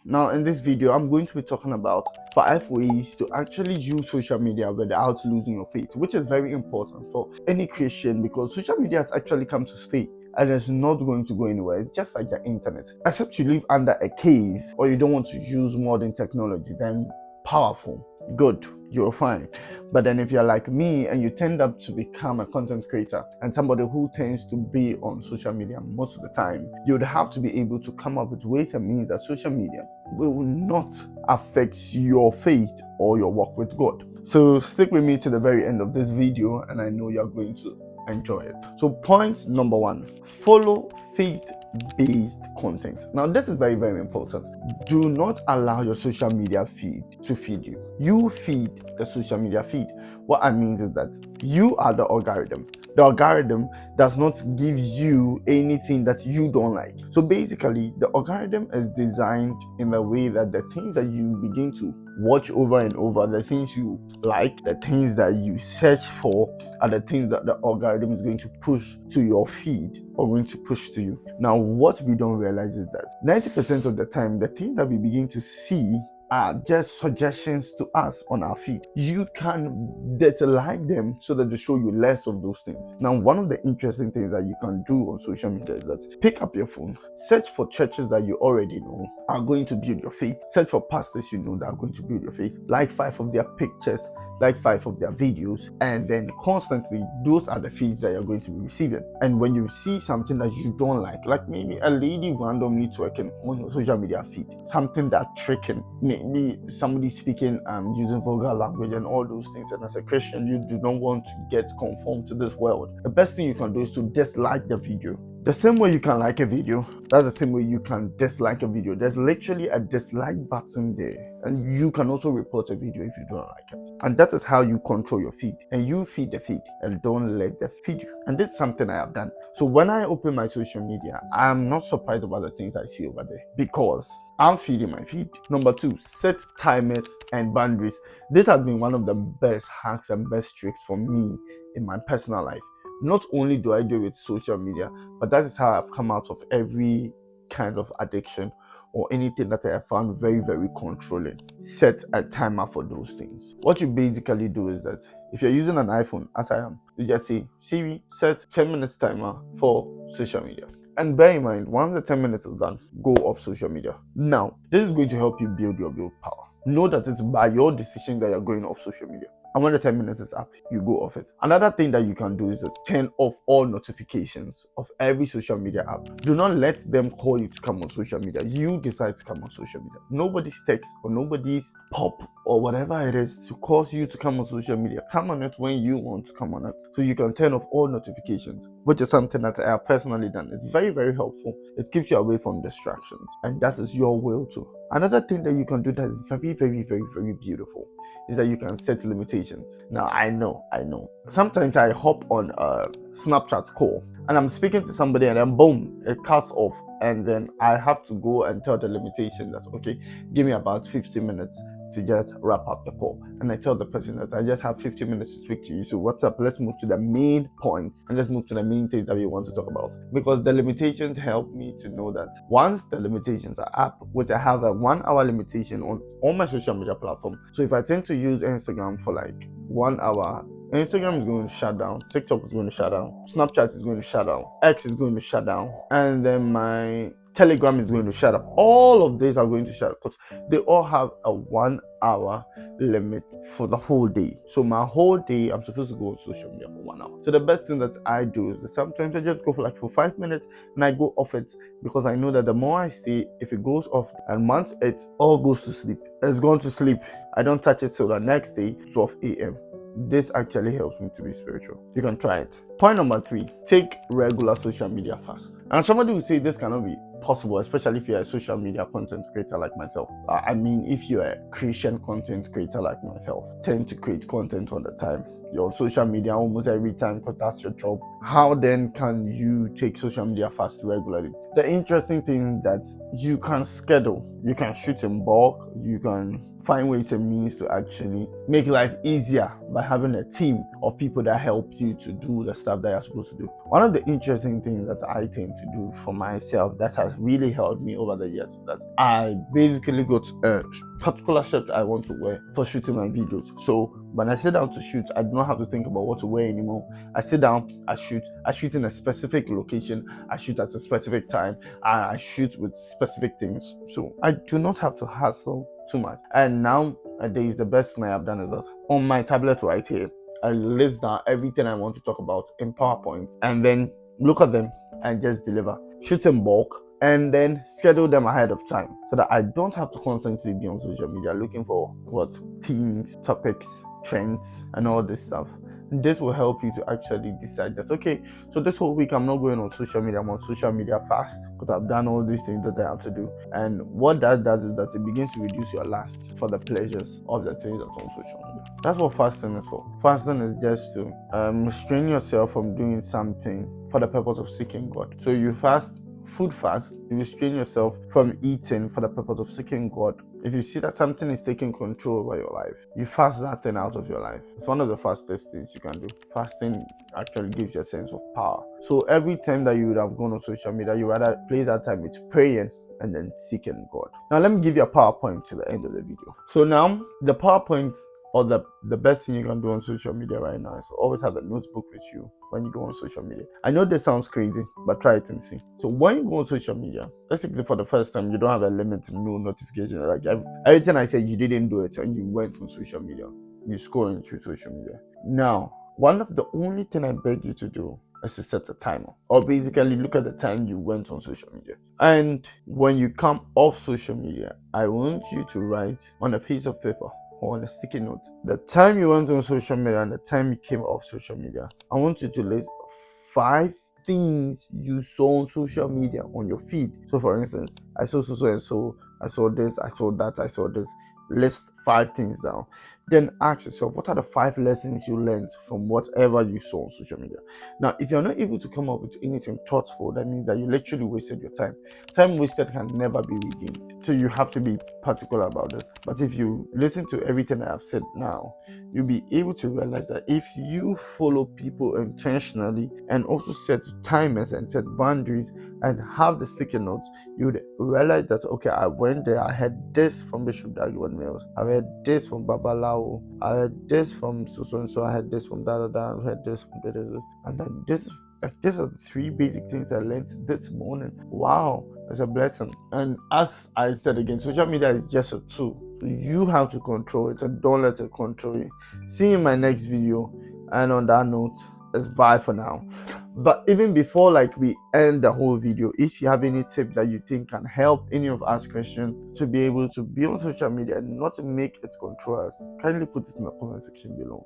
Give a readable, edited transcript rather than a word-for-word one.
Now in this video, I'm going to be talking about 5 ways to actually use social media without losing your faith, which is very important for any Christian because social media has actually come to stay and it's not going to go anywhere. It's just like the internet. Except you live under a cave or you don't want to use modern technology, then powerful, good, you're fine. But then if you're like me and you tend up to become a content creator and somebody who tends to be on social media most of the time, you'd have to be able to come up with ways and means that social media will not affect your faith or your walk with God. So stick with me to the very end of this video and I know you're going to enjoy it. So point number 1, follow faith-based content. Now this is very, very important. Do not allow your social media feed to feed you. You feed the social media feed. What I mean is that you are the algorithm. The algorithm does not give you anything that you don't like. So basically, the algorithm is designed in a way that the things that you begin to watch over and over, the things you like, the things that you search for, are the things that the algorithm is going to push to your feed or going to push to you. Now, what we don't realize is that 90% of the time, the things that we begin to see are just suggestions to us on our feed. You can dislike them so that they show you less of those things. Now, one of the interesting things that you can do on social media is that pick up your phone, search for churches that you already know are going to build your faith, search for pastors you know that are going to build your faith, like 5 of their pictures, like 5 of their videos, and then constantly those are the feeds that you're going to be receiving. And when you see something that you don't like maybe a lady randomly twerking on your social media feed, something that's tricking, maybe somebody speaking using vulgar language and all those things, and as a Christian you do not want to get conformed to this world, the best thing you can do is to dislike the video. The same way you can like a video, that's the same way you can dislike a video. There's literally a dislike button there, and you can also report a video if you don't like it. And that is how you control your feed, and you feed the feed and don't let the feed you. And this is something I have done. So when I open my social media, I'm not surprised about the things I see over there because I'm feeding my feed. Number 2, set timers and boundaries. This has been one of the best hacks and best tricks for me in my personal life. Not only do I do it with social media, but that is how I've come out of every kind of addiction or anything that I have found very, very controlling. Set a timer for those things. What you basically do is that if you're using an iPhone, as I am, you just say, Siri, set 10 minutes timer for social media. And bear in mind, once the 10 minutes is done, go off social media. Now, this is going to help you build your willpower. Know that it's by your decision that you're going off social media. And when the 10 minutes is up, you go off it. Another thing that you can do is to turn off all notifications of every social media app. Do not let them call you to come on social media. You decide to come on social media. Nobody's text or nobody's pop or whatever it is to cause you to come on social media. Come on it when you want to come on it. So you can turn off all notifications, which is something that I have personally done. It's very, very helpful. It keeps you away from distractions, and that is your will too. Another thing that you can do that is very, very, very, very beautiful is that you can set limitations. Now, I know. Sometimes I hop on a Snapchat call and I'm speaking to somebody and then boom, it cuts off. And then I have to go and tell the limitation that, okay, give me about 15 minutes to just wrap up the call. And I tell the person that I just have 15 minutes to speak to you. So what's up? Let's move to the main points and let's move to the main things that we want to talk about. Because the limitations help me to know that once the limitations are up, which I have a 1 hour limitation on all my social media platforms. So if I tend to use Instagram for like 1 hour, Instagram is going to shut down, TikTok is going to shut down, Snapchat is going to shut down, X is going to shut down, and then my Telegram is going to shut up. All of these are going to shut up because they all have a 1 hour limit for the whole day. So my whole day, I'm supposed to go on social media for 1 hour. So the best thing that I do is that sometimes I just go for 5 minutes and I go off it because I know that the more I stay, if it goes off and once it all goes to sleep, it's gone to sleep. I don't touch it till the next day, 12 a.m. This actually helps me to be spiritual. You can try it. Point number 3, take regular social media fast. And somebody will say this cannot be possible, especially if you're a social media content creator like myself. I mean, if you're a Christian content creator like myself, tend to create content all the time, you're on social media almost every time because that's your job. How then can you take social media fast regularly? The interesting thing is that you can schedule, you can shoot in bulk, you can find ways and means to actually make life easier by having a team of people that help you to do the stuff that you're supposed to do. One of the interesting things that I tend to do for myself that has really helped me over the years is that I basically got a particular shirt I want to wear for shooting my videos. So when I sit down to shoot, I do not have to think about what to wear anymore. I sit down, I shoot in a specific location, I shoot at a specific time, and I shoot with specific things. So I do not have to hassle too much. And nowadays, the best thing I have done is that on my tablet right here, I list down everything I want to talk about in PowerPoint and then look at them and just deliver. Shoot in bulk and then schedule them ahead of time so that I don't have to constantly be on social media looking for themes, topics, trends, and all this stuff. This will help you to actually decide that, okay, so this whole week I'm not going on social media, I'm on social media fast because I've done all these things that I have to do. And what that does is that it begins to reduce your lust for the pleasures of the things that's on social media. That's what fasting is for. Fasting is just to restrain yourself from doing something for the purpose of seeking God. So you fast, food fast, you restrain yourself from eating for the purpose of seeking God. If you see that something is taking control over your life, you fast that thing out of your life. It's one of the fastest things you can do. Fasting actually gives you a sense of power. So every time that you would have gone on social media, you rather play that time with praying and then seeking God. Now let me give you a PowerPoint to the end of the video. So now the PowerPoint, or the best thing you can do on social media right now is always have a notebook with you when you go on social media. I know this sounds crazy, but try it and see. So when you go on social media, basically for the first time, you don't have a limit to no notification. Like everything I said, you didn't do it and you went on social media. You're scrolling through social media. Now, one of the only thing I beg you to do is to set a timer, or basically look at the time you went on social media. And when you come off social media, I want you to write on a piece of paper or on a sticky note the time you went on social media and the time you came off social media. I want you to list 5 things you saw on social media on your feed. So for instance, I saw so and so, I saw this, I saw that, I saw this. List 5 things down. Then ask yourself, what are the 5 lessons you learned from whatever you saw on social media? Now, if you're not able to come up with anything thoughtful, that means that you literally wasted your time. Time wasted can never be redeemed. So you have to be particular about this. But if you listen to everything I have said now, you'll be able to realize that if you follow people intentionally and also set timers and set boundaries and have the sticky notes, you would realize that, okay, I went there, I had this from Bishop Dagwood Mills, I had this from Babalao, I had this from so and so, I had this from da, I had this from this, and then this. Like, these are the 3 basic things I learned this morning. Wow, it's a blessing. And as I said again, social media is just a tool. So you have to control it and don't let it control you. See you in my next video. And on that note, it's bye for now. But even before we end the whole video, if you have any tip that you think can help any of us Christians to be able to be on social media and not to make it control us, kindly put it in the comment section below.